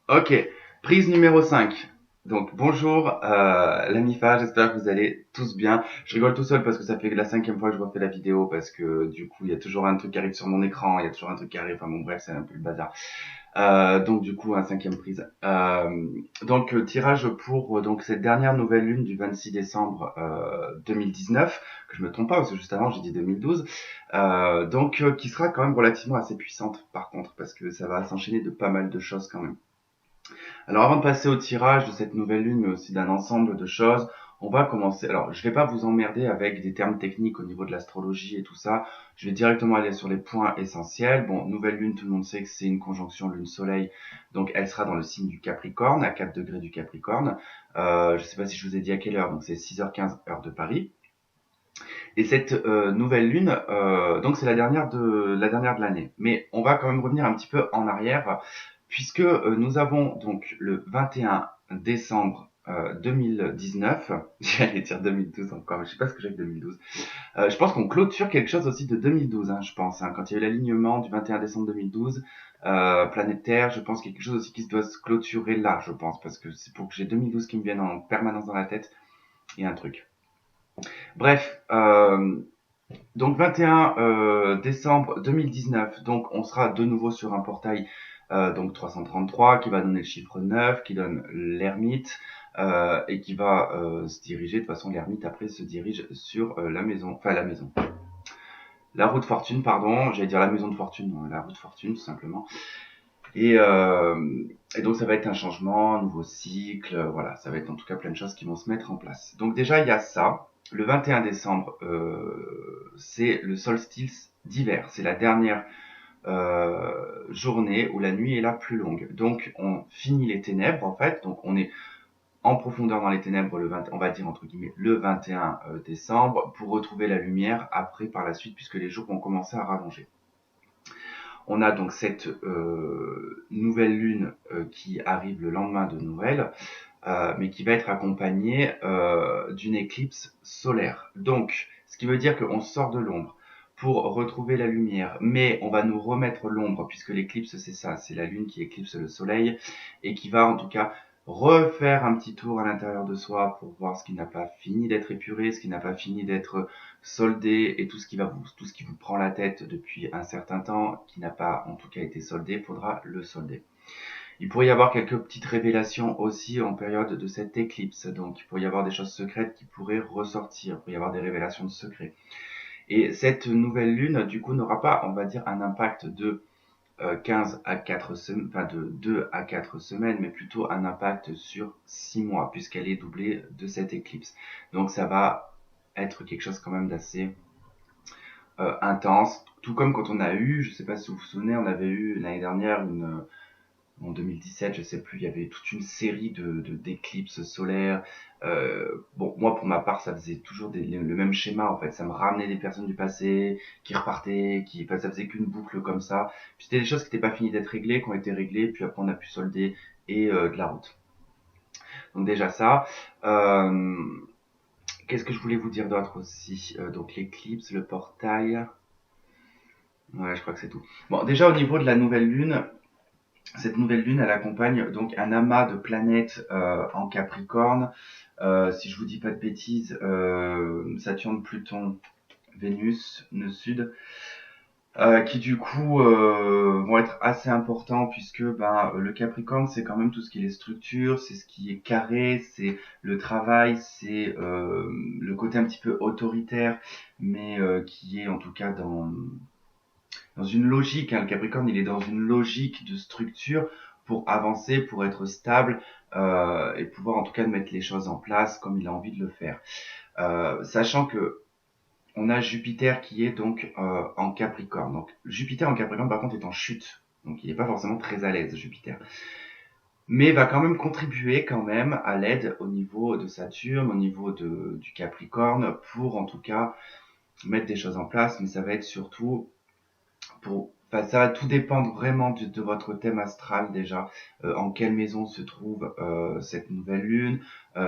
Ok, prise numéro 5. Donc bonjour l'ami Fa, j'espère que vous allez tous bien. Je rigole tout seul parce que ça fait la cinquième fois que je refais la vidéo parce que du coup il y a toujours un truc qui arrive sur mon écran, il y a toujours un truc qui arrive, enfin bon bref c'est un peu le bazar. Donc du coup un cinquième prise. Tirage pour donc cette dernière nouvelle lune du 26 décembre 2019, que je me trompe pas parce que juste avant j'ai dit 2012, qui sera quand même relativement assez puissante par contre parce que ça va s'enchaîner de pas mal de choses quand même. Alors avant de passer au tirage de cette nouvelle lune, mais aussi d'un ensemble de choses, on va commencer. Alors je vais pas vous emmerder avec des termes techniques au niveau de l'astrologie et tout ça. Je vais directement aller sur les points essentiels. Bon, nouvelle lune, tout le monde sait que c'est une conjonction lune-soleil, donc elle sera dans le signe du Capricorne, à 4 degrés du Capricorne. Je sais pas si je vous ai dit à quelle heure, donc c'est 6h15 heure de Paris. Et cette nouvelle lune, donc c'est la dernière de l'année. Mais on va quand même revenir un petit peu en arrière, puisque nous avons donc le 21 décembre 2019, j'allais dire 2012 encore, mais je sais pas ce que j'ai avec 2012. Je pense qu'on clôture quelque chose aussi de 2012, hein, je pense, hein, quand il y a eu l'alignement du 21 décembre 2012, planète Terre, je pense qu'il y a quelque chose aussi qui doit se clôturer là, je pense, parce que c'est pour que j'ai 2012 qui me vienne en permanence dans la tête, il y a un truc. Bref, donc 21 décembre 2019, donc on sera de nouveau sur un portail donc 333 qui va donner le chiffre 9, qui donne l'ermite et qui va se diriger, de toute façon l'ermite après se dirige sur la route fortune, pardon, j'allais dire la maison de fortune, non, la route fortune tout simplement. Et, euh, et donc ça va être un changement, un nouveau cycle, voilà, ça va être en tout cas plein de choses qui vont se mettre en place. Donc déjà il y a ça. Le 21 décembre, c'est le solstice d'hiver. C'est la dernière journée où la nuit est la plus longue. Donc on finit les ténèbres en fait. Donc on est en profondeur dans les ténèbres on va dire entre guillemets le 21 décembre pour retrouver la lumière après par la suite puisque les jours vont commencer à rallonger. On a donc cette nouvelle lune qui arrive le lendemain de Noël, mais qui va être accompagnée d'une éclipse solaire. Donc, ce qui veut dire qu'on sort de l'ombre pour retrouver la lumière, mais on va nous remettre l'ombre, puisque l'éclipse c'est ça, c'est la lune qui éclipse le soleil, et qui va en tout cas refaire un petit tour à l'intérieur de soi pour voir ce qui n'a pas fini d'être épuré, ce qui n'a pas fini d'être soldé, et tout ce qui vous prend la tête depuis un certain temps, qui n'a pas en tout cas été soldé, faudra le solder. Il pourrait y avoir quelques petites révélations aussi en période de cette éclipse. Donc, il pourrait y avoir des choses secrètes qui pourraient ressortir. Il pourrait y avoir des révélations de secrets. Et cette nouvelle lune, du coup, n'aura pas, on va dire, un impact de 15 à 4 semaines, enfin de 2 à 4 semaines, mais plutôt un impact sur 6 mois, puisqu'elle est doublée de cette éclipse. Donc, ça va être quelque chose quand même d'assez intense. Tout comme quand on a eu, je sais pas si vous vous souvenez, on avait eu l'année dernière en 2017, je sais plus, il y avait toute une série d'éclipses solaires. Bon, moi pour ma part, ça faisait toujours le même schéma en fait. Ça me ramenait des personnes du passé qui repartaient, enfin, ça faisait qu'une boucle comme ça. Puis c'était des choses qui n'étaient pas finies d'être réglées, qui ont été réglées, puis après on a pu solder et de la route. Donc déjà ça. Euh, Qu'est-ce que je voulais vous dire d'autre aussi donc l'éclipse, le portail. Ouais, je crois que c'est tout. Bon, déjà au niveau de la nouvelle lune, cette nouvelle lune, elle accompagne donc un amas de planètes en Capricorne. Si je vous dis pas de bêtises, Saturne, Pluton, Vénus, nœud sud, qui du coup vont être assez importants puisque le Capricorne c'est quand même tout ce qui est les structures, c'est ce qui est carré, c'est le travail, c'est le côté un petit peu autoritaire, mais qui est en tout cas dans une logique, hein, le Capricorne, il est dans une logique de structure pour avancer, pour être stable et pouvoir en tout cas mettre les choses en place comme il a envie de le faire. Sachant que on a Jupiter qui est donc en Capricorne. Donc Jupiter en Capricorne par contre est en chute. Donc il n'est pas forcément très à l'aise Jupiter. Mais va quand même contribuer quand même à l'aide au niveau de Saturne, au niveau du Capricorne, pour en tout cas mettre des choses en place. Mais ça va être surtout enfin, ça va tout dépendre vraiment de votre thème astral déjà, en quelle maison se trouve cette nouvelle lune,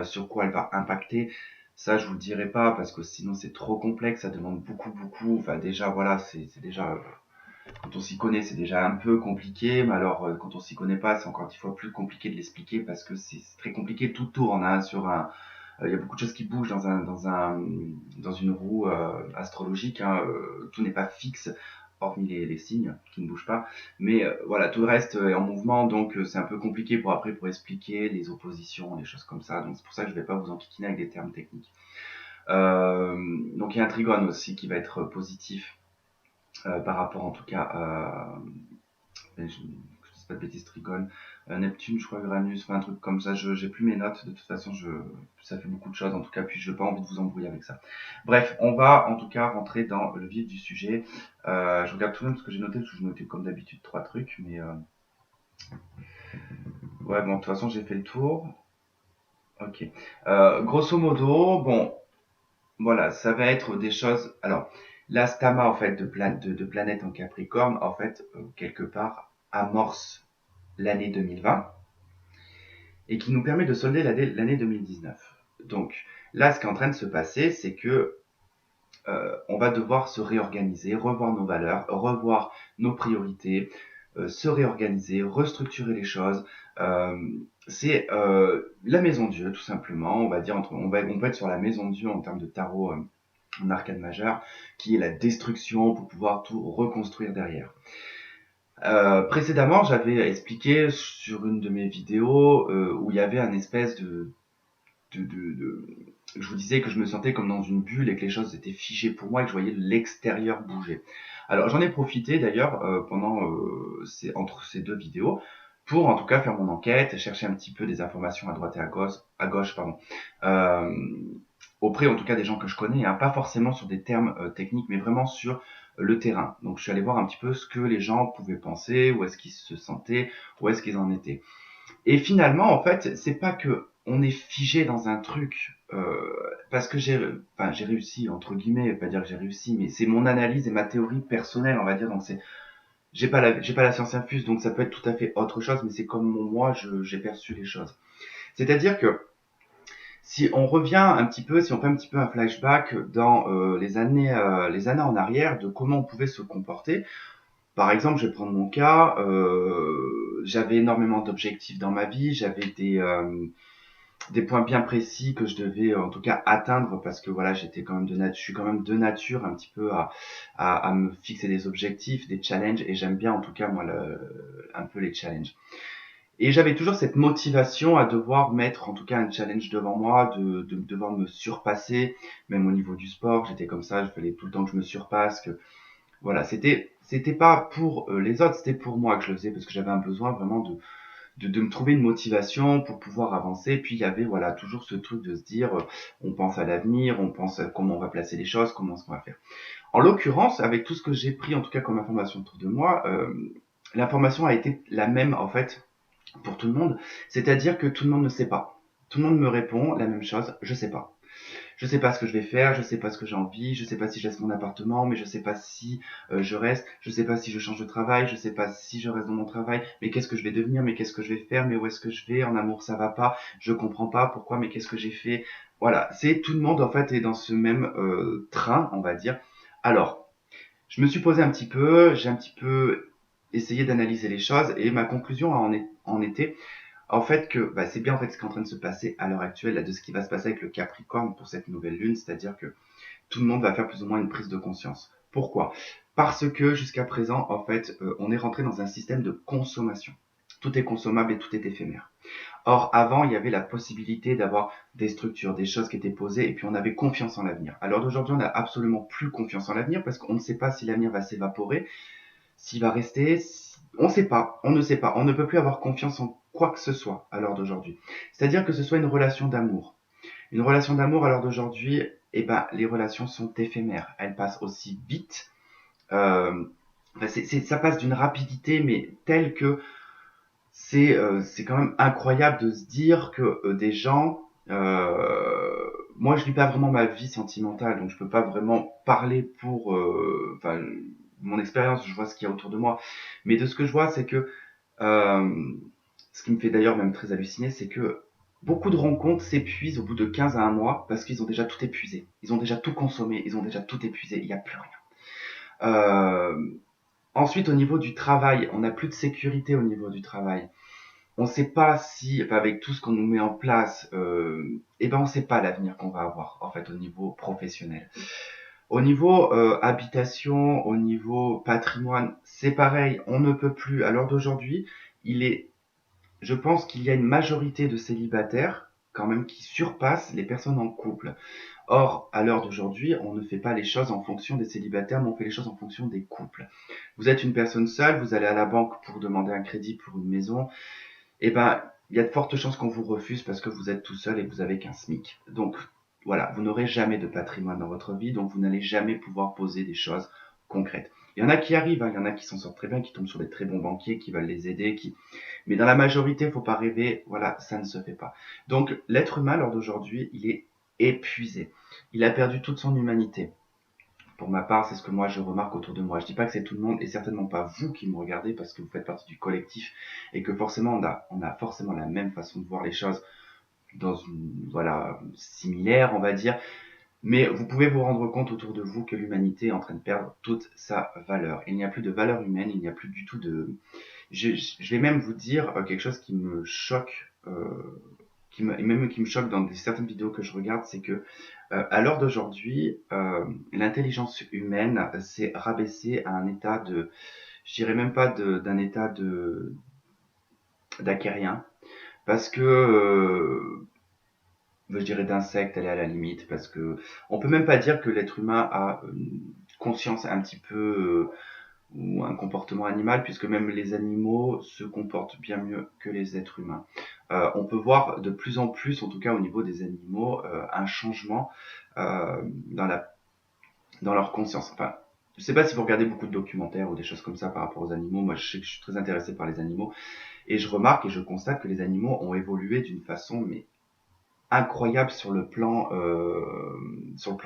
sur quoi elle va impacter. Ça, je vous le dirai pas parce que sinon c'est trop complexe, ça demande beaucoup, beaucoup. Enfin déjà, voilà, c'est déjà. quand on s'y connaît, c'est déjà un peu compliqué, mais alors quand on s'y connaît pas, c'est encore 10 fois plus compliqué de l'expliquer parce que c'est très compliqué, tout tourne hein, sur un. Il y a beaucoup de choses qui bougent dans une roue astrologique. Hein, tout n'est pas fixe, hormis les signes qui ne bougent pas. Mais voilà, tout le reste est en mouvement, donc c'est un peu compliqué pour expliquer les oppositions, les choses comme ça. Donc c'est pour ça que je ne vais pas vous enquiquiner avec des termes techniques. Donc il y a un trigone aussi qui va être positif par rapport en tout cas à je ne dis pas de bêtises, trigone, Neptune, je crois, Uranus, enfin un truc comme ça, j'ai plus mes notes, de toute façon, ça fait beaucoup de choses en tout cas, puis je n'ai pas envie de vous embrouiller avec ça. Bref, on va en tout cas rentrer dans le vif du sujet. Je regarde tout de même ce que j'ai noté, parce que j'ai noté comme d'habitude 3 trucs, mais ouais, bon, de toute façon, j'ai fait le tour. Ok. Grosso modo, bon, voilà, ça va être des choses. Alors, la stama en fait de planète en Capricorne, en fait, quelque part, amorce l'année 2020 et qui nous permet de solder l'année 2019. Donc là, ce qui est en train de se passer, c'est que on va devoir se réorganiser, revoir nos valeurs, revoir nos priorités, se réorganiser, restructurer les choses. Euh, c'est la maison Dieu, tout simplement. On va dire, on peut être sur la maison Dieu en termes de tarot en arcane majeur, qui est la destruction pour pouvoir tout reconstruire derrière. Précédemment, j'avais expliqué sur une de mes vidéos où il y avait un espèce de. Je vous disais que je me sentais comme dans une bulle et que les choses étaient figées pour moi et que je voyais l'extérieur bouger. Alors j'en ai profité d'ailleurs entre ces deux vidéos pour en tout cas faire mon enquête, chercher un petit peu des informations à droite et à gauche pardon, euh, auprès en tout cas des gens que je connais, hein, pas forcément sur des termes techniques, mais vraiment sur le terrain. Donc je suis allé voir un petit peu ce que les gens pouvaient penser, où est-ce qu'ils se sentaient, où est-ce qu'ils en étaient. Et finalement, en fait, c'est pas que on est figé dans un truc parce que j'ai réussi entre guillemets, pas dire que j'ai réussi, mais c'est mon analyse et ma théorie personnelle, on va dire. Donc c'est, j'ai pas la science infuse, donc ça peut être tout à fait autre chose, mais c'est comme moi j'ai perçu les choses. C'est-à-dire que si on revient un petit peu, si on fait un petit peu un flashback dans les années en arrière de comment on pouvait se comporter. Par exemple, je vais prendre mon cas. J'avais énormément d'objectifs dans ma vie. J'avais des points bien précis que je devais en tout cas atteindre parce que voilà, j'étais quand même je suis quand même de nature un petit peu à me fixer des objectifs, des challenges et j'aime bien en tout cas moi un peu les challenges. Et j'avais toujours cette motivation à devoir mettre en tout cas un challenge devant moi, de devoir me surpasser, même au niveau du sport, j'étais comme ça, je fallait tout le temps que je me surpasse, que voilà, c'était pas pour les autres, c'était pour moi que je le faisais parce que j'avais un besoin vraiment de me trouver une motivation pour pouvoir avancer. Puis il y avait voilà toujours ce truc de se dire on pense à l'avenir, on pense à comment on va placer les choses, comment est-ce qu'on va faire. En l'occurrence, avec tout ce que j'ai pris en tout cas comme information autour de moi, l'information a été la même en fait pour tout le monde, c'est-à-dire que tout le monde ne sait pas. Tout le monde me répond la même chose, je sais pas. Je sais pas ce que je vais faire, je sais pas ce que j'ai envie, je sais pas si je laisse mon appartement, mais je sais pas si je reste, je sais pas si je change de travail, je sais pas si je reste dans mon travail, mais qu'est-ce que je vais devenir, mais qu'est-ce que je vais faire, mais où est-ce que je vais, en amour ça va pas, je comprends pas pourquoi, mais qu'est-ce que j'ai fait. Voilà, c'est tout le monde en fait est dans ce même train, on va dire. Alors, je me suis posé un petit peu, j'ai un petit peu essayé d'analyser les choses et ma conclusion en était en fait que bah, c'est bien en fait ce qui est en train de se passer à l'heure actuelle, là, de ce qui va se passer avec le Capricorne pour cette nouvelle lune, c'est-à-dire que tout le monde va faire plus ou moins une prise de conscience. Pourquoi? Parce que jusqu'à présent, en fait, on est rentré dans un système de consommation. Tout est consommable et tout est éphémère. Or, avant, il y avait la possibilité d'avoir des structures, des choses qui étaient posées, et puis on avait confiance en l'avenir. Alors d'aujourd'hui, on n'a absolument plus confiance en l'avenir parce qu'on ne sait pas si l'avenir va s'évaporer, s'il va rester, on ne sait pas, on ne sait pas, on ne peut plus avoir confiance en quoi que ce soit à l'heure d'aujourd'hui. C'est-à-dire que ce soit une relation d'amour. Une relation d'amour à l'heure d'aujourd'hui, eh ben, les relations sont éphémères. Elles passent aussi vite. Ça passe d'une rapidité, mais telle que c'est quand même incroyable de se dire que des gens, moi je vis pas vraiment ma vie sentimentale, donc je peux pas vraiment parler pour, enfin, mon expérience, je vois ce qu'il y a autour de moi, mais de ce que je vois, c'est que ce qui me fait d'ailleurs même très halluciner, c'est que beaucoup de rencontres s'épuisent au bout de 15 à un mois parce qu'ils ont déjà tout épuisé, ils ont déjà tout consommé, ils ont déjà tout épuisé, il n'y a plus rien. Ensuite, au niveau du travail, on n'a plus de sécurité au niveau du travail. On ne sait pas si, enfin, avec tout ce qu'on nous met en place, on ne sait pas l'avenir qu'on va avoir, en fait, au niveau professionnel. Au niveau habitation, au niveau patrimoine, c'est pareil, on ne peut plus. À l'heure d'aujourd'hui, je pense qu'il y a une majorité de célibataires, quand même, qui surpassent les personnes en couple. Or, à l'heure d'aujourd'hui, on ne fait pas les choses en fonction des célibataires, mais on fait les choses en fonction des couples. Vous êtes une personne seule, vous allez à la banque pour demander un crédit pour une maison, eh ben, il y a de fortes chances qu'on vous refuse parce que vous êtes tout seul et que vous avez qu'un SMIC. Donc, voilà, vous n'aurez jamais de patrimoine dans votre vie, donc vous n'allez jamais pouvoir poser des choses concrètes. Il y en a qui arrivent, hein, il y en a qui s'en sortent très bien, qui tombent sur des très bons banquiers, qui veulent les aider, mais dans la majorité, faut pas rêver, voilà, ça ne se fait pas. Donc, l'être humain, lors d'aujourd'hui, il est épuisé. Il a perdu toute son humanité. Pour ma part, c'est ce que moi je remarque autour de moi. Je dis pas que c'est tout le monde et certainement pas vous qui me regardez parce que vous faites partie du collectif et que forcément on a forcément la même façon de voir les choses dans une, voilà, similaire, on va dire. Mais vous pouvez vous rendre compte autour de vous que l'humanité est en train de perdre toute sa valeur. Il n'y a plus de valeur humaine, il n'y a plus du tout de... Je vais même vous dire quelque chose qui me choque, qui me choque dans certaines vidéos que je regarde, c'est que à l'heure d'aujourd'hui, l'intelligence humaine s'est rabaissée à un état de, je dirais même pas d'un état de d'acérien, parce que je dirais d'insecte, elle est à la limite, parce que on peut même pas dire que l'être humain a une conscience un petit peu ou un comportement animal, puisque même les animaux se comportent bien mieux que les êtres humains. On peut voir de plus en plus, en tout cas au niveau des animaux, un changement euh, dans la dans leur conscience. Enfin, je sais pas si vous regardez beaucoup de documentaires ou des choses comme ça par rapport aux animaux. Moi, je sais que je suis très intéressé par les animaux et je remarque et je constate que les animaux ont évolué d'une façon mais incroyable sur le plan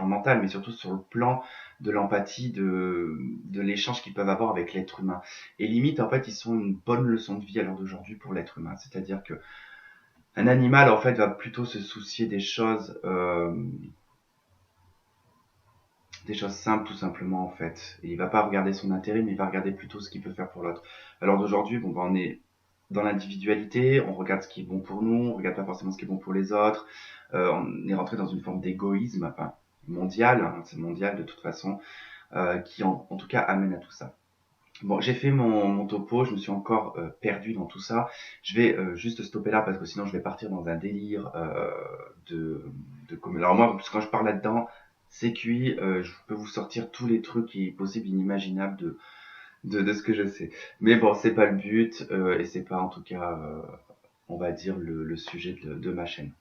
mental, mais surtout sur le plan de l'empathie, de l'échange qu'ils peuvent avoir avec l'être humain. Et limite, en fait, ils sont une bonne leçon de vie à l'heure d'aujourd'hui pour l'être humain. C'est-à-dire que un animal, en fait, va plutôt se soucier des choses simples tout simplement en fait. Et il va pas regarder son intérêt, mais il va regarder plutôt ce qu'il peut faire pour l'autre. Alors d'aujourd'hui, bon, ben, on est dans l'individualité, on regarde ce qui est bon pour nous, on regarde pas forcément ce qui est bon pour les autres. On est rentré dans une forme d'égoïsme, enfin mondial, hein, c'est mondial de toute façon, qui en tout cas amène à tout ça. Bon, j'ai fait mon topo, je me suis encore perdu dans tout ça. Je vais juste stopper là parce que sinon je vais partir dans un délire de, Alors moi, parce que quand je parle là-dedans, c'est cuit, je peux vous sortir tous les trucs qui est possible, inimaginables de ce que je sais. Mais bon, c'est pas le but et c'est pas en tout cas, on va dire, le sujet de ma chaîne.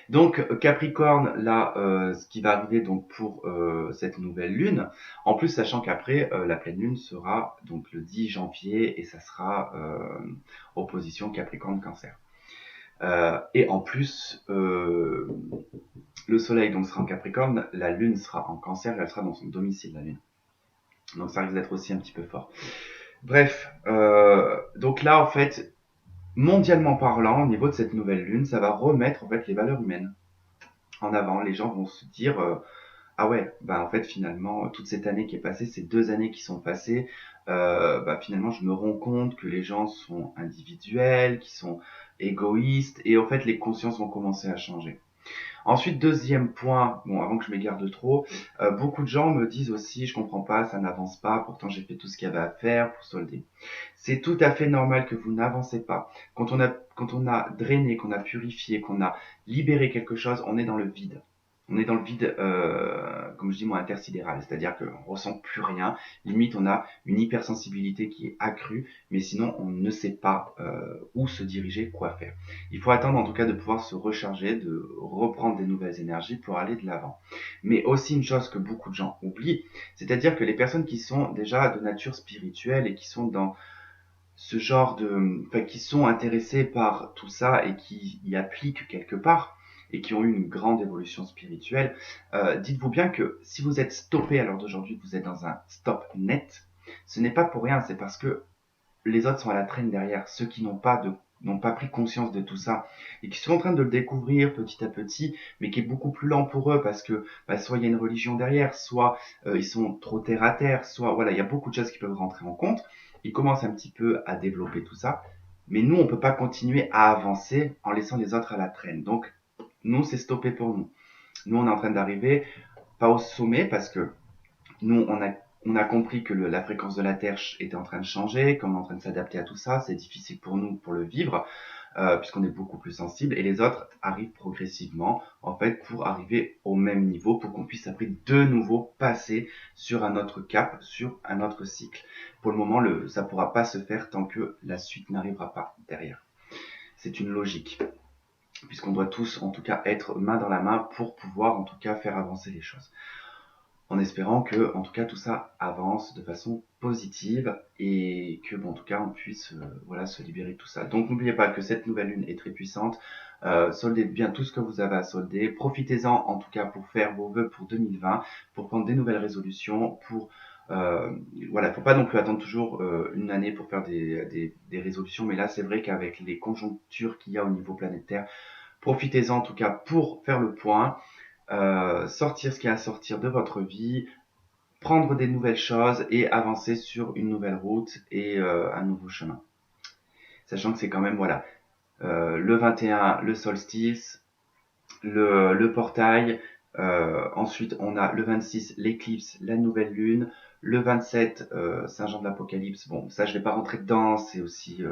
Donc Capricorne, là, ce qui va arriver donc pour cette nouvelle lune, en plus sachant qu'après la pleine lune sera donc le 10 janvier et ça sera opposition Capricorne-Cancer. Et en plus, le soleil donc sera en Capricorne, la lune sera en Cancer et elle sera dans son domicile, la lune. Donc ça risque d'être aussi un petit peu fort. Bref, donc là en fait, mondialement parlant, au niveau de cette nouvelle lune, ça va remettre en fait les valeurs humaines en avant. Les gens vont se dire ah ouais, bah en fait finalement toute cette année qui est passée, ces 2 années qui sont passées, bah finalement je me rends compte que les gens sont individuels, qui sont égoïstes et en fait les consciences vont commencer à changer. Ensuite, deuxième point, bon, avant que je m'égare de trop, beaucoup de gens me disent aussi, je comprends pas, ça n'avance pas, pourtant j'ai fait tout ce qu'il y avait à faire pour solder. C'est tout à fait normal que vous n'avancez pas. Quand on a drainé, qu'on a purifié, qu'on a libéré quelque chose, on est dans le vide. On est dans le vide, comme je dis moi, intersidéral, c'est-à-dire qu'on ressent plus rien. Limite, on a une hypersensibilité qui est accrue, mais sinon, on ne sait pas où se diriger, quoi faire. Il faut attendre en tout cas de pouvoir se recharger, de reprendre des nouvelles énergies pour aller de l'avant. Mais aussi une chose que beaucoup de gens oublient, c'est-à-dire que les personnes qui sont déjà de nature spirituelle et qui sont dans ce genre enfin, qui sont intéressées par tout ça et qui y appliquent quelque part et qui ont eu une grande évolution spirituelle, dites-vous bien que si vous êtes stoppé à l'heure d'aujourd'hui, que vous êtes dans un stop net, ce n'est pas pour rien, c'est parce que les autres sont à la traîne derrière, ceux qui n'ont pas de n'ont pas pris conscience de tout ça et qui sont en train de le découvrir petit à petit, mais qui est beaucoup plus lent pour eux parce que soit il y a une religion derrière, soit ils sont trop terre à terre, soit voilà, il y a beaucoup de choses qui peuvent rentrer en compte. Ils commencent un petit peu à développer tout ça, mais nous, on peut pas continuer à avancer en laissant les autres à la traîne. Donc, nous, c'est stoppé pour nous. Nous, on est en train d'arriver, pas au sommet, parce que nous, on a compris que la fréquence de la Terre était en train de changer, qu'on est en train de s'adapter à tout ça. C'est difficile pour nous pour le vivre, puisqu'on est beaucoup plus sensible. Et les autres arrivent progressivement, en fait, pour arriver au même niveau, pour qu'on puisse après de nouveau passer sur un autre cap, sur un autre cycle. Pour le moment, ça ne pourra pas se faire tant que la suite n'arrivera pas derrière. C'est une logique, puisqu'on doit tous, en tout cas, être main dans la main pour pouvoir, en tout cas, faire avancer les choses. En espérant que, en tout cas, tout ça avance de façon positive et que, bon, en tout cas, on puisse, voilà, se libérer de tout ça. Donc, n'oubliez pas que cette nouvelle lune est très puissante. Soldez bien tout ce que vous avez à solder. Profitez-en, en tout cas, pour faire vos vœux pour 2020, pour prendre des nouvelles résolutions, pour voilà, faut pas non plus attendre toujours une année pour faire des résolutions, mais là, c'est vrai qu'avec les conjonctures qu'il y a au niveau planétaire, profitez-en, en tout cas, pour faire le point. Sortir ce qu'il y a à sortir de votre vie, prendre des nouvelles choses et avancer sur une nouvelle route et un nouveau chemin. Sachant que c'est quand même, voilà, le 21, le solstice, le portail, ensuite on a le 26, l'éclipse, la nouvelle lune, le 27, Saint-Jean de l'Apocalypse. Bon, ça je vais pas rentrer dedans, c'est aussi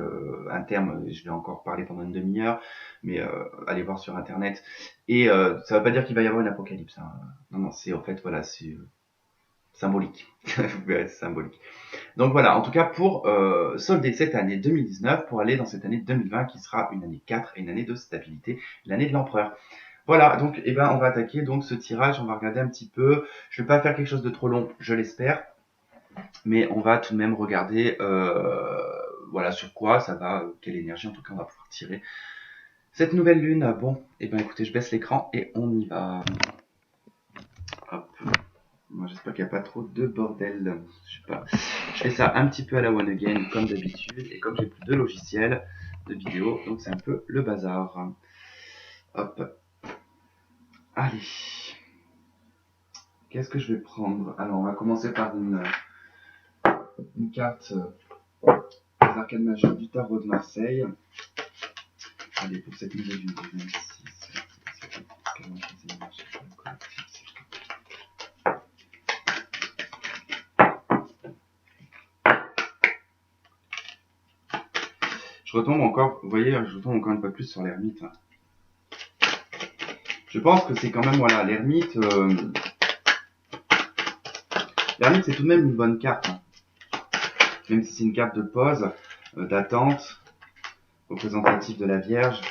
un terme, je vais encore parler pendant une demi-heure, mais allez voir sur internet. Et ça veut pas dire qu'il va y avoir une apocalypse, hein. Non, non, c'est en fait, voilà, c'est symbolique. Ouais, c'est symbolique. Donc voilà, en tout cas pour solder cette année 2019, pour aller dans cette année 2020 qui sera une année 4 et une année de stabilité, l'année de l'empereur. Voilà, donc eh ben, on va attaquer donc ce tirage, on va regarder un petit peu. Je vais pas faire quelque chose de trop long, je l'espère, mais on va tout de même regarder voilà sur quoi ça va, quelle énergie en tout cas on va pouvoir tirer. Cette nouvelle lune, bon, eh ben écoutez, je baisse l'écran et on y va. Hop. Moi j'espère qu'il n'y a pas trop de bordel. Je sais pas. Je fais ça un petit peu à la one again comme d'habitude et comme j'ai plus de logiciel de vidéo, donc c'est un peu le bazar. Hop. Allez. Qu'est-ce que je vais prendre? Alors, on va commencer par une carte des arcades majeures du tarot de Marseille. Allez, pour cette nouvelle lune du 26. Je retombe encore, vous voyez, je retombe encore une fois plus sur l'ermite. Je pense que c'est quand même, voilà, l'ermite. L'ermite, c'est tout de même une bonne carte. Même si c'est une carte de pause, d'attente, représentative de la Vierge.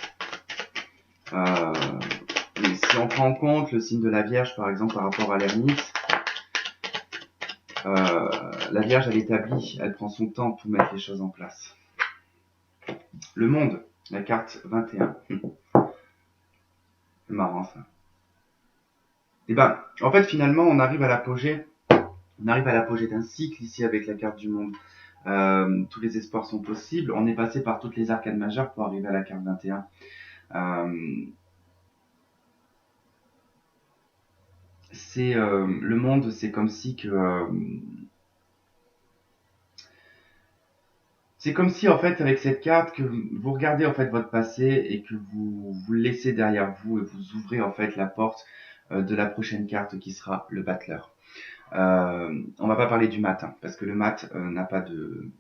Et si on prend en compte le signe de la Vierge, par exemple, par rapport à l'ermite, la Vierge, elle établit, elle prend son temps pour mettre les choses en place. Le monde, la carte 21. C'est marrant ça. Et ben, en fait, finalement, on arrive à l'apogée. On arrive à l'apogée d'un cycle ici avec la carte du monde. Tous les espoirs sont possibles. On est passé par toutes les arcades majeures pour arriver à la carte 21. Le monde, c'est comme si que c'est comme si en fait avec cette carte que vous regardez en fait votre passé et que vous le laissez derrière vous et vous ouvrez en fait la porte de la prochaine carte qui sera le battleur. On va pas parler du mat parce que le mat n'a pas de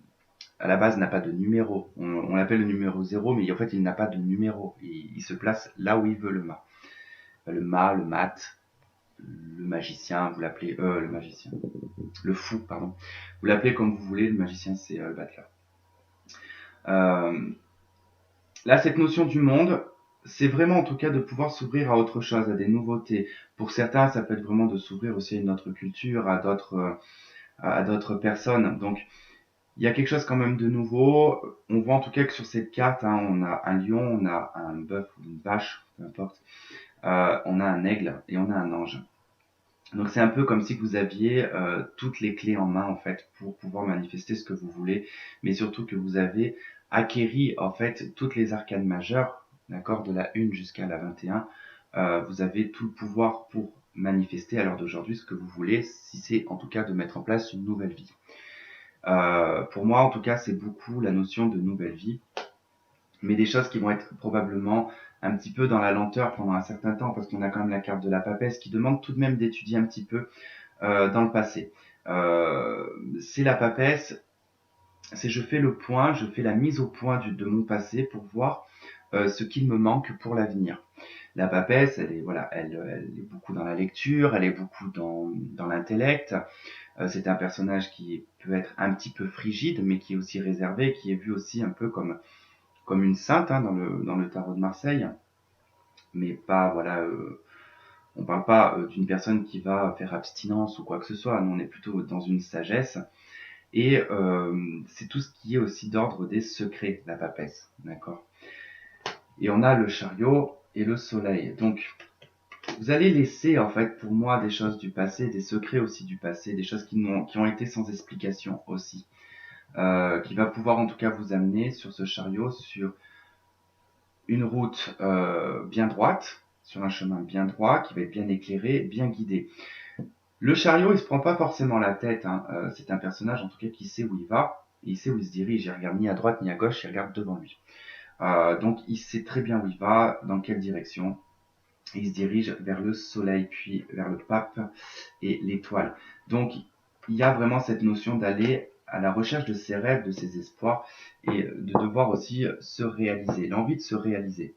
à la base n'a pas de numéro. On l'appelle le numéro 0 mais en fait il n'a pas de numéro. Il se place là où il veut le mat. Le mat, le magicien, vous l'appelez le magicien. Le fou, pardon. Vous l'appelez comme vous voulez, le magicien c'est le battleur. Là, cette notion du monde, c'est vraiment en tout cas de pouvoir s'ouvrir à autre chose, à des nouveautés. Pour certains, ça peut être vraiment de s'ouvrir aussi à une autre culture, à d'autres personnes. Donc, il y a quelque chose quand même de nouveau. On voit en tout cas que sur cette carte, hein, on a un lion, on a un bœuf ou une vache, peu importe. On a un aigle et on a un ange. Donc c'est un peu comme si vous aviez toutes les clés en main en fait pour pouvoir manifester ce que vous voulez, mais surtout que vous avez acquéri en fait toutes les arcanes majeures, d'accord, de la 1 jusqu'à la 21. Vous avez tout le pouvoir pour manifester à l'heure d'aujourd'hui ce que vous voulez, si c'est en tout cas de mettre en place une nouvelle vie. Pour moi, en tout cas, c'est beaucoup la notion de nouvelle vie, mais des choses qui vont être probablement un petit peu dans la lenteur pendant un certain temps, parce qu'on a quand même la carte de la papesse qui demande tout de même d'étudier un petit peu dans le passé. C'est la papesse, c'est je fais le point, je fais la mise au point de mon passé pour voir ce qu'il me manque pour l'avenir. La papesse, elle est, voilà, elle est beaucoup dans la lecture, elle est beaucoup dans l'intellect. C'est un personnage qui peut être un petit peu frigide, mais qui est aussi réservé, qui est vu aussi un peu comme une sainte hein, dans le tarot de Marseille. Mais pas, voilà, on parle pas d'une personne qui va faire abstinence ou quoi que ce soit. Nous, on est plutôt dans une sagesse. Et c'est tout ce qui est aussi d'ordre des secrets, la papesse. D'accord. Et on a le chariot et le soleil. Donc, vous allez laisser, en fait, pour moi, des choses du passé, des secrets aussi du passé, des choses qui ont été sans explication aussi. Qui va pouvoir, en tout cas, vous amener sur ce chariot, sur une route bien droite, sur un chemin bien droit, qui va être bien éclairé, bien guidé. Le chariot, il se prend pas forcément la tête. Hein. C'est un personnage, en tout cas, qui sait où il va, il sait où il se dirige. Il regarde ni à droite ni à gauche, il regarde devant lui. Donc, il sait très bien où il va, dans quelle direction. Il se dirige vers le soleil, puis vers le pape et l'étoile. Donc, il y a vraiment cette notion d'aller à la recherche de ses rêves, de ses espoirs, et de devoir aussi se réaliser, l'envie de se réaliser.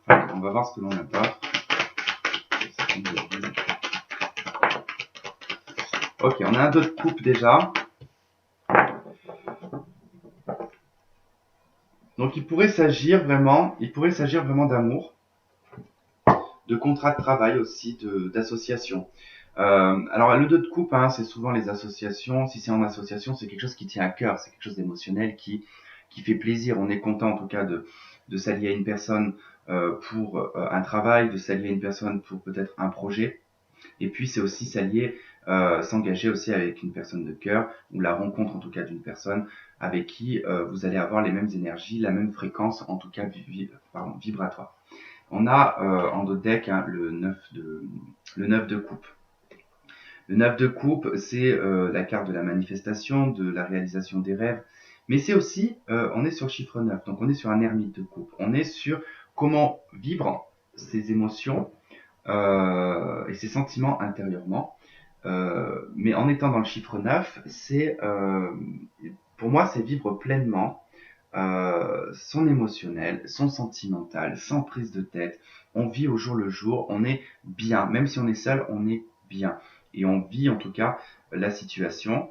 Allez, on va voir ce que l'on a pas. Ok, on a un 2 de coupe déjà. Donc il pourrait s'agir vraiment d'amour, de contrat de travail aussi, d'association. Alors le 2 de coupe, hein, c'est souvent les associations. Si c'est en association, c'est quelque chose qui tient à cœur, c'est quelque chose d'émotionnel qui fait plaisir. On est content en tout cas de s'allier à une personne pour un travail, de s'allier à une personne pour peut-être un projet. Et puis c'est aussi s'allier, s'engager aussi avec une personne de cœur, ou la rencontre en tout cas d'une personne avec qui vous allez avoir les mêmes énergies, la même fréquence, en tout cas vibratoire. On a en d'autres decks hein, le 9 de coupe. Le 9 de coupe, c'est la carte de la manifestation, de la réalisation des rêves, mais c'est aussi, on est sur le chiffre 9, donc on est sur un ermite de coupe. On est sur comment vivre ses émotions et ses sentiments intérieurement. Mais en étant dans le chiffre 9, c'est pour moi, c'est vivre pleinement son émotionnel, son sentimental, sans prise de tête. On vit au jour le jour, on est bien. Même si on est seul, on est bien. Et on vit en tout cas la situation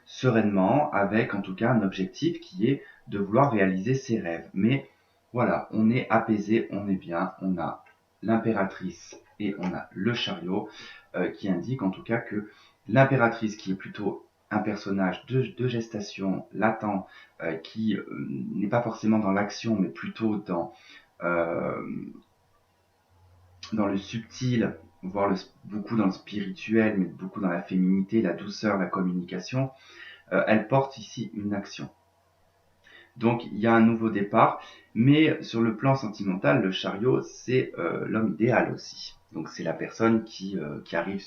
sereinement, avec en tout cas un objectif qui est de vouloir réaliser ses rêves. Mais voilà, on est apaisé, on est bien, on a l'impératrice et on a le chariot qui indique en tout cas que l'impératrice, qui est plutôt un personnage de gestation latent, qui n'est pas forcément dans l'action, mais plutôt euh, dans le subtil, voire beaucoup dans le spirituel, mais beaucoup dans la féminité, la douceur, la communication, elle porte ici une action. Donc il y a un nouveau départ, mais sur le plan sentimental, le chariot, c'est l'homme idéal aussi. Donc c'est la personne qui arrive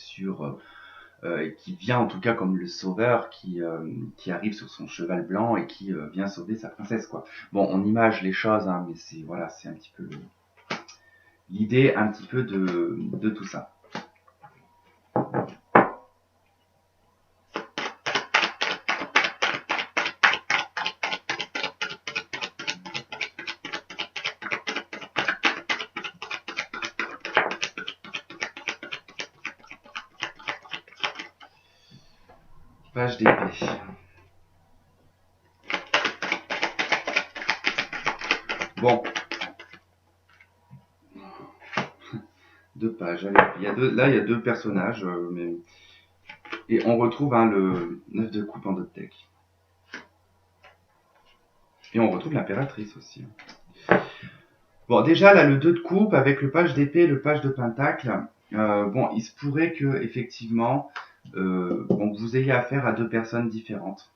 qui vient en tout cas comme le sauveur, qui arrive sur son cheval blanc et qui vient sauver sa princesse, quoi. Bon, on image les choses, hein, mais c'est voilà, c'est un petit peu l'idée un petit peu de tout ça. Page d'épée. Bon. 2 pages. Allez, là, il y a 2 personnages. Et on retrouve hein, le 9 de coupe en d'autres deck. Et on retrouve l'impératrice aussi. Bon, déjà, là, le 2 de coupe avec le page d'épée et le page de pentacle, bon, il se pourrait que, effectivement, bon, vous ayez affaire à deux personnes différentes.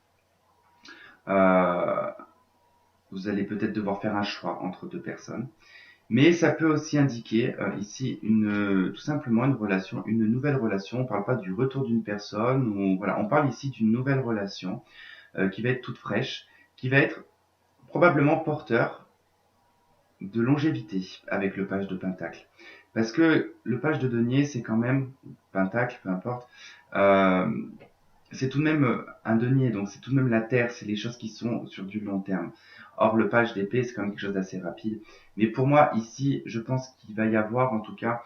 Euh, vous allez peut-être devoir faire un choix entre deux personnes. Mais ça peut aussi indiquer ici tout simplement une relation, une nouvelle relation. On ne parle pas du retour d'une personne, voilà, on parle ici d'une nouvelle relation qui va être toute fraîche, qui va être probablement porteur de longévité avec le page de pentacle. Parce que le page de denier, c'est quand même, pentacle, peu importe, euh, c'est tout de même un denier, donc c'est tout de même la terre, c'est les choses qui sont sur du long terme. Or, le page d'épée, c'est quand même quelque chose d'assez rapide. Mais pour moi, ici, je pense qu'il va y avoir en tout cas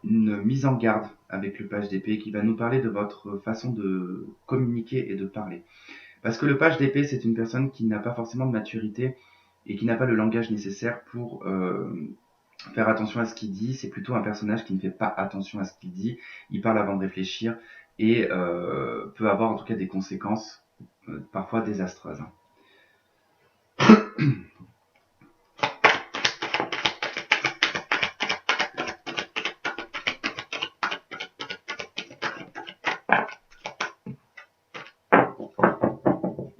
une mise en garde avec le page d'épée qui va nous parler de votre façon de communiquer et de parler. Parce que le page d'épée, c'est une personne qui n'a pas forcément de maturité et qui n'a pas le langage nécessaire pour faire attention à ce qu'il dit. C'est plutôt un personnage qui ne fait pas attention à ce qu'il dit. Il parle avant de réfléchir et peut avoir en tout cas des conséquences parfois désastreuses.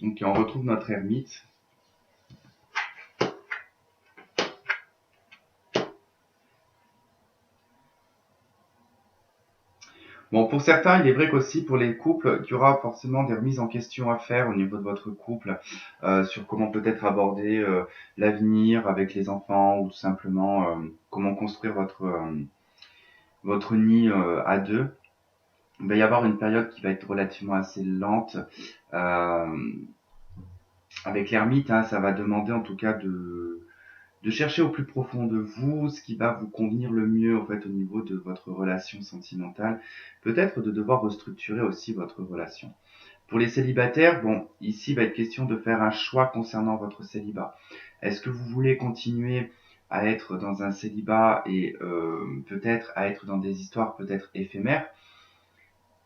Donc on retrouve notre ermite. Bon, pour certains, il est vrai qu'aussi pour les couples, qu'il y aura forcément des remises en question à faire au niveau de votre couple, sur comment peut-être aborder l'avenir avec les enfants ou tout simplement comment construire votre nid à deux. Il va y avoir une période qui va être relativement assez lente. Euh, avec l'ermite, hein, ça va demander en tout cas de chercher au plus profond de vous ce qui va vous convenir le mieux en fait au niveau de votre relation sentimentale. Peut-être de devoir restructurer aussi votre relation. Pour les célibataires, bon, ici va être question de faire un choix concernant votre célibat. Est-ce que vous voulez continuer à être dans un célibat et peut-être à être dans des histoires peut-être éphémères,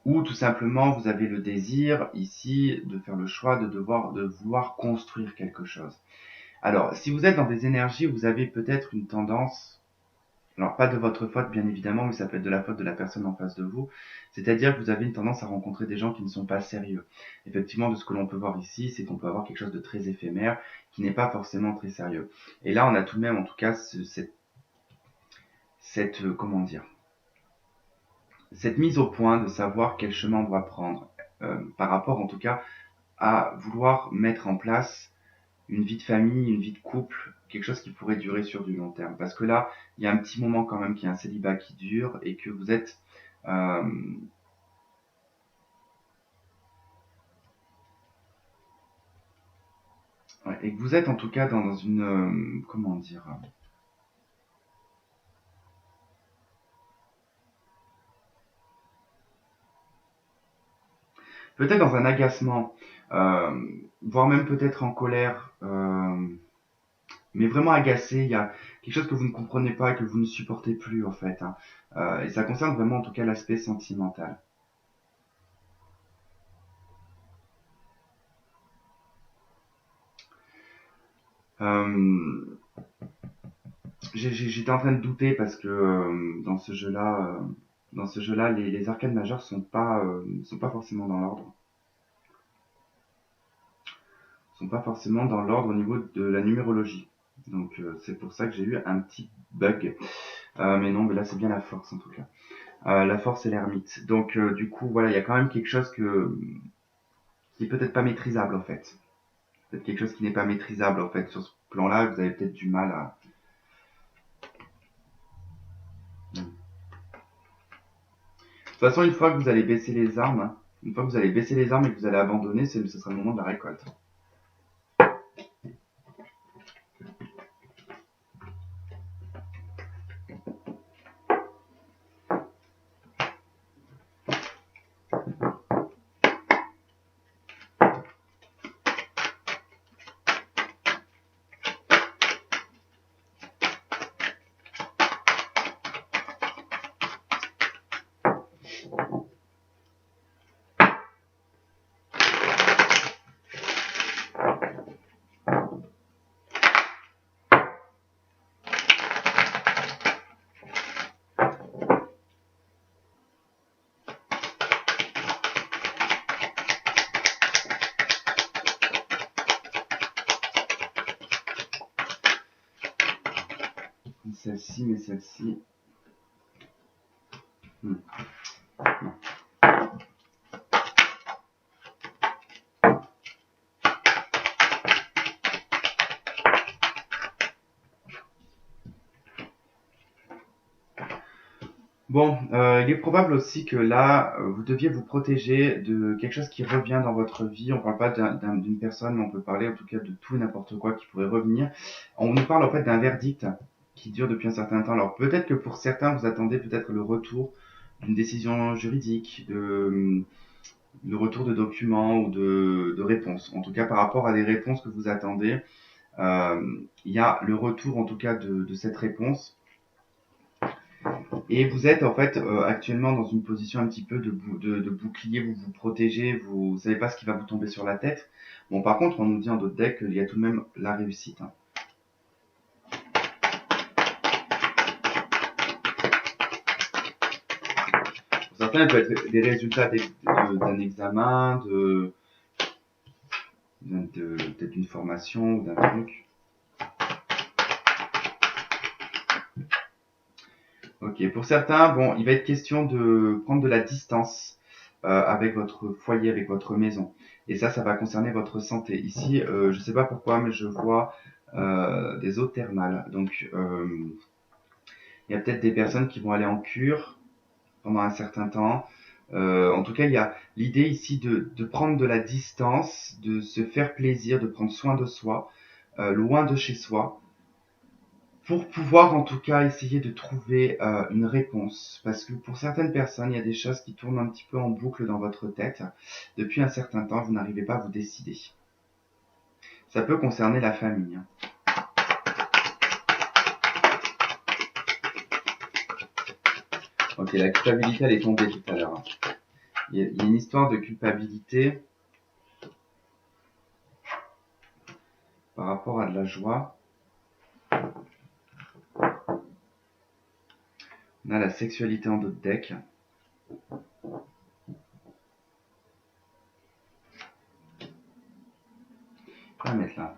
ou tout simplement vous avez le désir ici de faire le choix de vouloir construire quelque chose. Alors, si vous êtes dans des énergies où vous avez peut-être une tendance, alors pas de votre faute bien évidemment, mais ça peut être de la faute de la personne en face de vous, c'est-à-dire que vous avez une tendance à rencontrer des gens qui ne sont pas sérieux. Effectivement, de ce que l'on peut voir ici, c'est qu'on peut avoir quelque chose de très éphémère, qui n'est pas forcément très sérieux. Et là, on a tout de même, en tout cas, comment dire, cette mise au point de savoir quel chemin on doit prendre, par rapport en tout cas à vouloir mettre en place une vie de famille, une vie de couple, quelque chose qui pourrait durer sur du long terme. Parce que là, il y a un petit moment quand même qu'il y a un célibat qui dure et que vous êtes ouais, et que vous êtes en tout cas dans une comment dire, peut-être dans un agacement, voire même peut-être en colère, mais vraiment agacé. Il y a quelque chose que vous ne comprenez pas, que vous ne supportez plus en fait. Hein. Et ça concerne vraiment en tout cas l'aspect sentimental. Euh, J'étais en train de douter parce que dans ce jeu-là, les arcades majeures sont pas forcément dans l'ordre. Sont pas forcément dans l'ordre au niveau de la numérologie. Donc c'est pour ça que j'ai eu un petit bug. Mais non, mais là c'est bien la force en tout cas. La force et l'ermite. Donc du coup, voilà, il y a quand même quelque chose qui est peut-être pas maîtrisable en fait. Peut-être quelque chose qui n'est pas maîtrisable en fait. Sur ce plan-là, vous avez peut-être du mal à. De toute façon, une fois que vous allez baisser les armes, hein, une fois que vous allez baisser les armes et que vous allez abandonner, ce sera le moment de la récolte. celle-ci, mais celle-ci... Non. Bon, il est probable aussi que là, vous deviez vous protéger de quelque chose qui revient dans votre vie. On parle pas d'une personne, mais on peut parler en tout cas de tout et n'importe quoi qui pourrait revenir. On nous parle en fait d'un verdict qui dure depuis un certain temps. Alors peut-être que pour certains, vous attendez peut-être le retour d'une décision juridique, de retour de documents ou de réponses. En tout cas, par rapport à des réponses que vous attendez, il y a le retour en tout cas de cette réponse. Et vous êtes en fait actuellement dans une position un petit peu de bouclier, vous vous protégez, vous savez pas ce qui va vous tomber sur la tête. Bon, par contre, on nous dit en d'autres decks qu'il y a tout de même la réussite. Hein. Pour certains, il peut être des résultats d'un examen, peut-être d'une formation ou d'un truc. Ok, pour certains, bon, il va être question de prendre de la distance avec votre foyer, avec votre maison. Et ça va concerner votre santé. Ici, je sais pas pourquoi, mais je vois des eaux thermales. Donc, il y a peut-être des personnes qui vont aller en cure pendant un certain temps. En tout cas, il y a l'idée ici de prendre de la distance, de se faire plaisir, de prendre soin de soi, loin de chez soi, pour pouvoir en tout cas essayer de trouver une réponse. Parce que pour certaines personnes, il y a des choses qui tournent un petit peu en boucle dans votre tête. Depuis un certain temps, vous n'arrivez pas à vous décider. Ça peut concerner la famille. Hein. Ok, la culpabilité, elle est tombée tout à l'heure. Il y a une histoire de culpabilité par rapport à de la joie. On a la sexualité en d'autres decks. On va mettre là.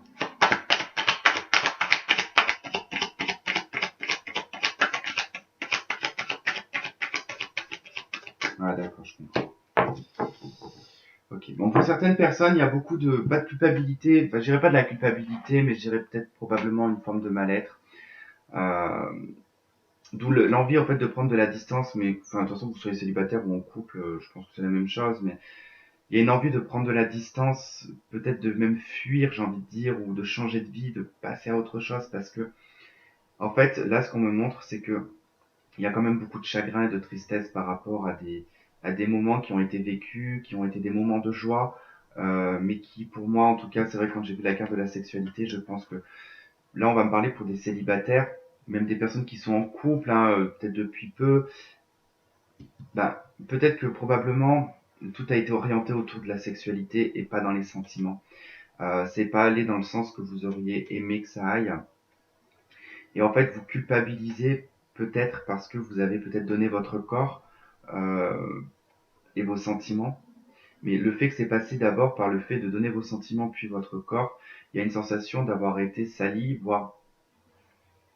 Ah d'accord, je comprends. Ok, bon pour certaines personnes, il y a beaucoup pas de culpabilité, enfin je dirais pas de la culpabilité, mais je dirais peut-être probablement une forme de mal-être. D'où l'envie en fait de prendre de la distance, mais enfin de toute façon que vous soyez célibataire ou en couple, je pense que c'est la même chose, mais il y a une envie de prendre de la distance, peut-être de même fuir, j'ai envie de dire, ou de changer de vie, de passer à autre chose, parce que en fait là ce qu'on me montre c'est que il y a quand même beaucoup de chagrin et de tristesse par rapport à des moments qui ont été vécus, qui ont été des moments de joie, mais qui pour moi en tout cas c'est vrai que quand j'ai vu la carte de la sexualité, je pense que là on va me parler pour des célibataires, même des personnes qui sont en couple, hein, peut-être depuis peu, bah, peut-être que probablement tout a été orienté autour de la sexualité et pas dans les sentiments. C'est pas allé dans le sens que vous auriez aimé que ça aille. Et en fait, vous culpabilisez peut-être parce que vous avez peut-être donné votre corps et vos sentiments. Mais le fait que c'est passé d'abord par le fait de donner vos sentiments puis votre corps, il y a une sensation d'avoir été sali, voire,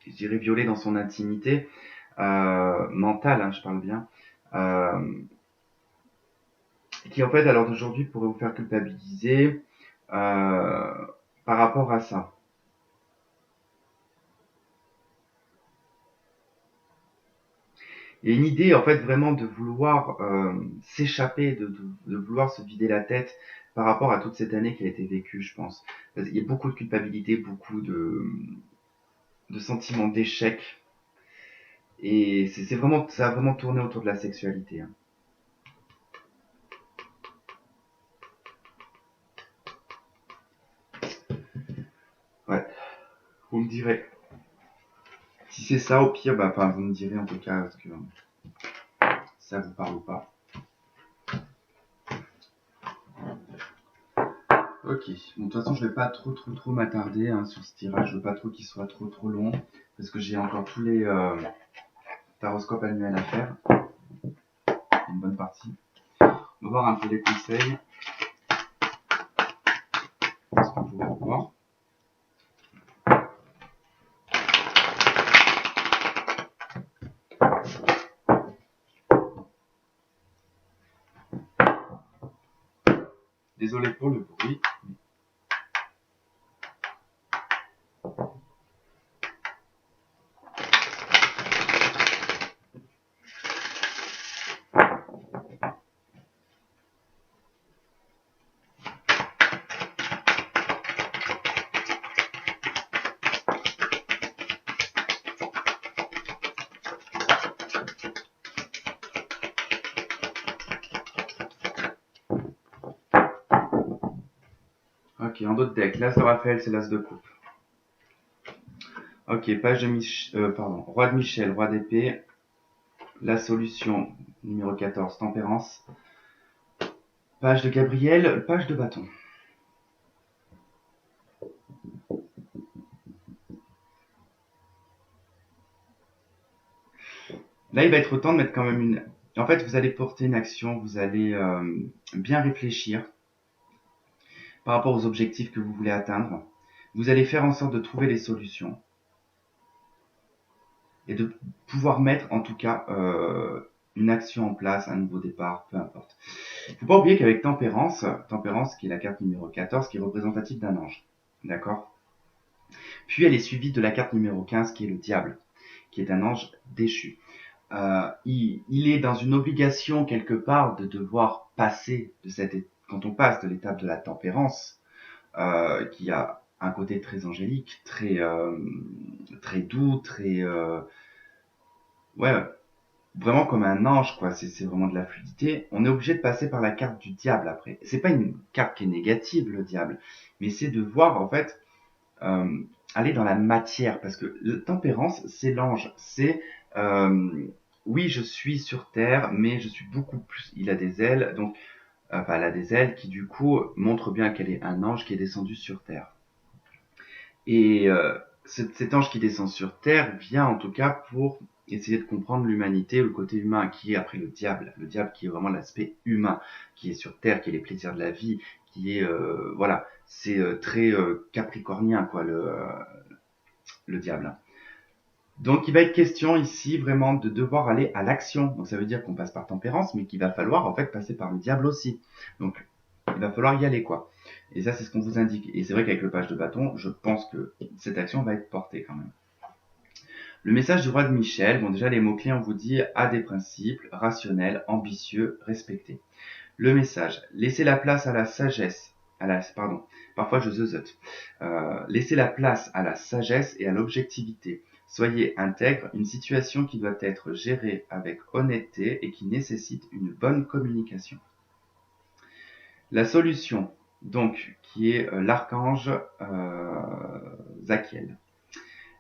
je dirais, violé dans son intimité mentale, hein, je parle bien. Qui en fait à l'heure d'aujourd'hui pourrait vous faire culpabiliser par rapport à ça. Il y a une idée en fait vraiment de vouloir s'échapper, de vouloir se vider la tête par rapport à toute cette année qui a été vécue, je pense. Il y a beaucoup de culpabilité, beaucoup de sentiments d'échec. Et c'est vraiment, ça a vraiment tourné autour de la sexualité. Hein. Ouais, vous me direz. Si c'est ça, au pire, bah, enfin, vous me direz en tout cas, parce que ça vous parle ou pas. Ok, bon, de toute façon je vais pas trop m'attarder hein, sur ce tirage, je veux pas trop qu'il soit trop long, parce que j'ai encore tous les taroscopes annuels à faire, une bonne partie. On va voir un peu les conseils, ce qu'on pourrait voir. Désolé pour le bruit. Ok, en d'autres decks, l'As de Raphaël, c'est l'As de coupe. Ok, page de Roi de Michel, Roi d'épée. La solution, numéro 14, Tempérance. Page de Gabriel, page de bâton. Là, il va être temps de mettre quand même une... En fait, vous allez porter une action, vous allez bien réfléchir par rapport aux objectifs que vous voulez atteindre. Vous allez faire en sorte de trouver les solutions et de pouvoir mettre en tout cas une action en place, un nouveau départ, peu importe. Il ne faut pas oublier qu'avec Tempérance qui est la carte numéro 14, qui est représentative d'un ange, d'accord? Puis elle est suivie de la carte numéro 15 qui est le diable, qui est un ange déchu. Il est dans une obligation quelque part de devoir passer de quand on passe de l'étape de la tempérance, qui a un côté très angélique, très doux, très vraiment comme un ange, quoi. C'est vraiment de la fluidité. On est obligé de passer par la carte du diable après. C'est pas une carte qui est négative, le diable, mais c'est de voir en fait aller dans la matière, parce que la tempérance, c'est l'ange, c'est oui, je suis sur terre, mais je suis beaucoup plus. Il a des ailes, donc elle a des ailes qui du coup montrent bien qu'elle est un ange qui est descendu sur terre. Et cet ange qui descend sur terre vient en tout cas pour essayer de comprendre l'humanité, le côté humain, qui est après le diable qui est vraiment l'aspect humain, qui est sur terre, qui est les plaisirs de la vie, qui est voilà, c'est très capricornien quoi le diable. Donc il va être question ici vraiment de devoir aller à l'action. Donc ça veut dire qu'on passe par tempérance, mais qu'il va falloir en fait passer par le diable aussi. Donc il va falloir y aller quoi. Et ça c'est ce qu'on vous indique. Et c'est vrai qu'avec le page de bâton, je pense que cette action va être portée quand même. Le message du roi de Michel, bon déjà les mots-clés on vous dit a des principes, rationnels, ambitieux, respectés. Le message, laissez la place à la sagesse, parfois je zeuzote. Laissez la place à la sagesse et à l'objectivité. Soyez intègre, une situation qui doit être gérée avec honnêteté et qui nécessite une bonne communication. La solution, donc, qui est l'archange Zachiel.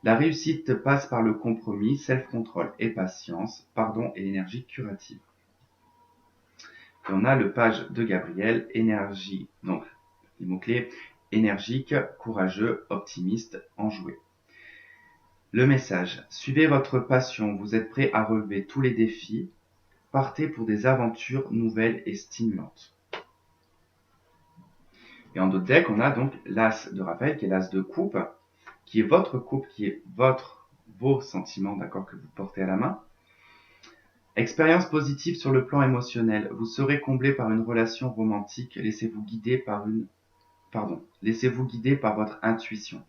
La réussite passe par le compromis, self-control et patience, pardon et énergie curative. Et on a le page de Gabriel, énergie, donc les mots-clés, énergique, courageux, optimiste, enjoué. Le message, suivez votre passion, vous êtes prêt à relever tous les défis, partez pour des aventures nouvelles et stimulantes. Et en d'autres decks, on a donc l'As de Raphaël, qui est l'As de coupe, qui est votre coupe, qui est vos sentiments, d'accord, que vous portez à la main. Expérience positive sur le plan émotionnel. Vous serez comblé par une relation romantique. Laissez-vous guider par votre intuition.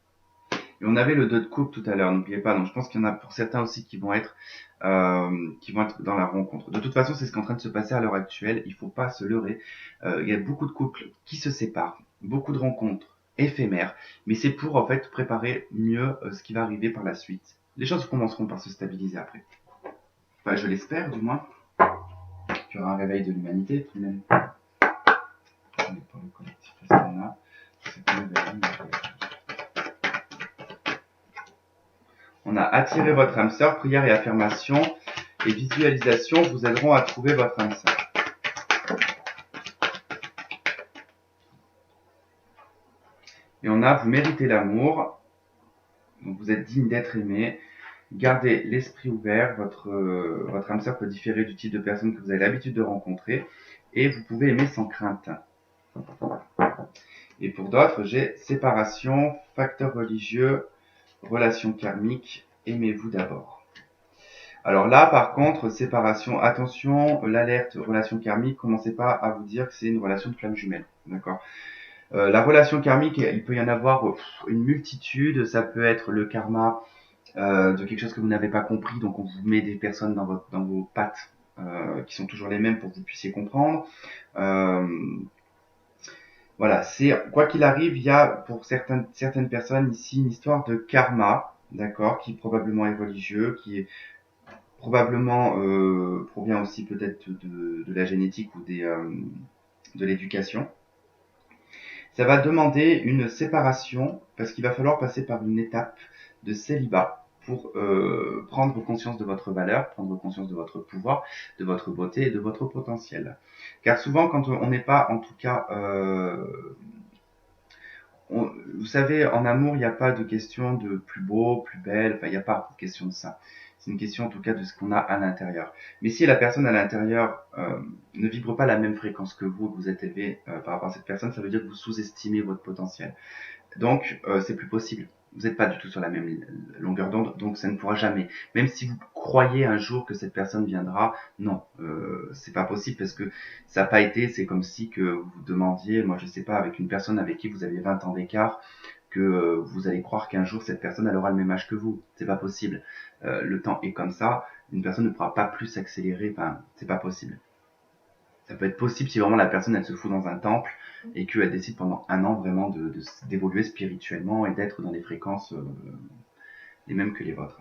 Et on avait le 2 de coupe tout à l'heure, n'oubliez pas. Donc je pense qu'il y en a pour certains aussi qui vont être dans la rencontre. De toute façon, c'est ce qui est en train de se passer à l'heure actuelle. Il ne faut pas se leurrer. Il y a beaucoup de couples qui se séparent, beaucoup de rencontres éphémères, mais c'est pour en fait préparer mieux ce qui va arriver par la suite. Les choses commenceront par se stabiliser après. Enfin, je l'espère du moins. Il y aura un réveil de l'humanité tout de même. Pour le collectif, qu'est-ce qu'on a? On a attiré votre âme sœur, prière et affirmation et visualisation vous aideront à trouver votre âme sœur. Et on a vous méritez l'amour, donc vous êtes digne d'être aimé. Gardez l'esprit ouvert, votre âme sœur peut différer du type de personne que vous avez l'habitude de rencontrer et vous pouvez aimer sans crainte. Et pour d'autres, j'ai séparation, facteur religieux, relation karmique, aimez-vous d'abord. Alors là, par contre, séparation, attention, l'alerte relation karmique, commencez pas à vous dire que c'est une relation de flamme jumelle, d'accord? La relation karmique, il peut y en avoir une multitude. Ça peut être le karma de quelque chose que vous n'avez pas compris, donc on vous met des personnes dans vos pattes qui sont toujours les mêmes pour que vous puissiez comprendre. Euh, voilà, c'est quoi qu'il arrive, il y a pour certaines personnes ici une histoire de karma, d'accord, qui probablement est religieux, qui est probablement provient aussi peut-être de la génétique ou de l'éducation. Ça va demander une séparation parce qu'il va falloir passer par une étape de célibat pour prendre conscience de votre valeur, prendre conscience de votre pouvoir, de votre beauté et de votre potentiel. Car souvent, quand on n'est pas, en tout cas, vous savez, en amour, il n'y a pas de question de plus beau, plus belle, enfin, il n'y a pas de question de ça. C'est une question en tout cas de ce qu'on a à l'intérieur. Mais si la personne à l'intérieur ne vibre pas la même fréquence que vous, que vous êtes élevé par rapport à cette personne, ça veut dire que vous sous-estimez votre potentiel. Donc, c'est plus possible. Vous n'êtes pas du tout sur la même longueur d'onde, donc ça ne pourra jamais. Même si vous croyez un jour que cette personne viendra, non, c'est pas possible parce que ça n'a pas été. C'est comme si que vous demandiez, moi je sais pas, avec une personne avec qui vous aviez 20 ans d'écart, que vous allez croire qu'un jour cette personne elle aura le même âge que vous. C'est pas possible. Le temps est comme ça. Une personne ne pourra pas plus s'accélérer. Enfin, c'est pas possible. Ça peut être possible si vraiment la personne elle se fout dans un temple et qu'elle décide pendant un an vraiment d'évoluer spirituellement et d'être dans des fréquences les mêmes que les vôtres.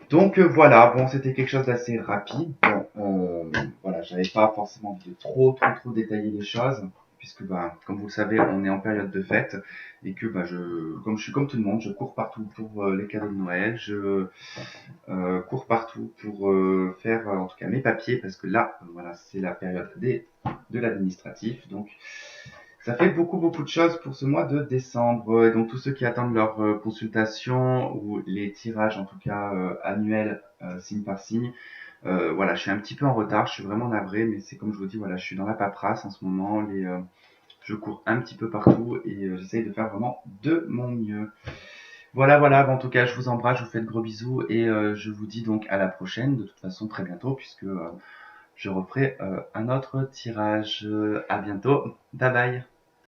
Donc voilà, bon c'était quelque chose d'assez rapide. Bon, voilà, j'avais pas forcément envie de trop détailler les choses puisque bah, comme vous le savez, on est en période de fête et que bah, comme je suis comme tout le monde, je cours partout pour les cadeaux de Noël, je cours partout pour faire en tout cas mes papiers parce que là, voilà, c'est la période de l'administratif. Donc, ça fait beaucoup de choses pour ce mois de décembre. Et donc, tous ceux qui attendent leur consultation ou les tirages, en tout cas annuels, signe par signe, voilà, je suis un petit peu en retard. Je suis vraiment navré, mais c'est comme je vous dis, voilà, je suis dans la paperasse en ce moment. Je cours un petit peu partout et j'essaye de faire vraiment de mon mieux. Voilà, en tout cas, je vous embrasse, je vous fais de gros bisous et je vous dis donc à la prochaine, de toute façon très bientôt, puisque je referai un autre tirage. À bientôt, bye bye.